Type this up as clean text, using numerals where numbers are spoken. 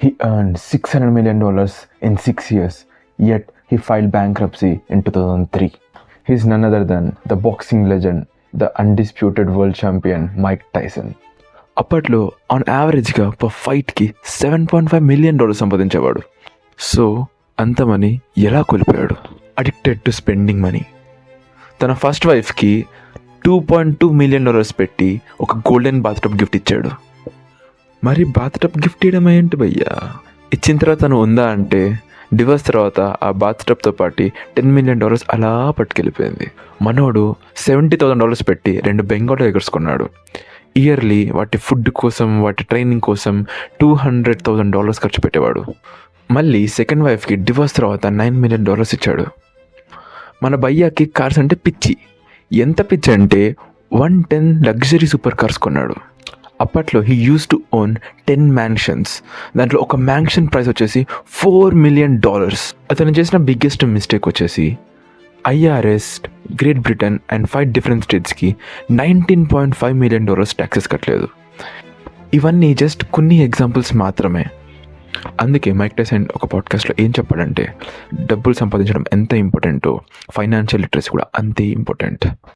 He earned $600 million in 6 years, yet he filed bankruptcy in 2003. He's none other than the boxing legend, the undisputed world champion Mike Tyson. అప్పట్లో on యావరేజ్గా per ఫైట్కి $7.5 million సంపాదించేవాడు. So అంత money ఎలా కోల్పోయాడు? Addicted to spending money. తన first వైఫ్కి $2.2 million పెట్టి ఒక golden bathtub gift ఇచ్చాడు. మరి బాత్టబ్ గిఫ్ట్ ఇవ్వడం ఏంటి భయ్యా? ఇచ్చిన తర్వాత తను ఉందా అంటే డివోర్స్ తర్వాత ఆ బాత్టబ్తో పాటు $10 million అలా పట్టుకెళ్ళిపోయింది. మనోడు $70,000 పెట్టి 2 బెంగాల్ టైగర్స్ కొన్నాడు. ఇయర్లీ వాటి ఫుడ్ కోసం, వాటి ట్రైనింగ్ కోసం $200,000 ఖర్చు పెట్టేవాడు. మళ్ళీ సెకండ్ వైఫ్కి డివోర్స్ తర్వాత $9 million ఇచ్చాడు. మన భయ్యాకి కార్స్ అంటే పిచ్చి. ఎంత పిచ్చి అంటే 110 లగ్జరీ సూపర్ కార్స్ కొన్నాడు. అప్పట్లో he use to own 10 mansions. దాంట్లో ఒక మ్యాన్షన్ ప్రైస్ వచ్చేసి $4 million. అతను చేసిన బిగ్గెస్ట్ మిస్టేక్ వచ్చేసి IRS, great Britain and 5 different స్టేట్స్కి $19.5 million ట్యాక్సెస్ కట్టలేదు. ఇవన్నీ జస్ట్ కొన్ని ఎగ్జాంపుల్స్ మాత్రమే. అందుకే మైక్ టైసన్ ఒక పాడ్కాస్ట్లో ఏం చెప్పాడంటే, డబ్బులు సంపాదించడం ఎంత ఇంపార్టెంటో ఫైనాన్షియల్ లిటరసీ కూడా అంతే ఇంపార్టెంట్.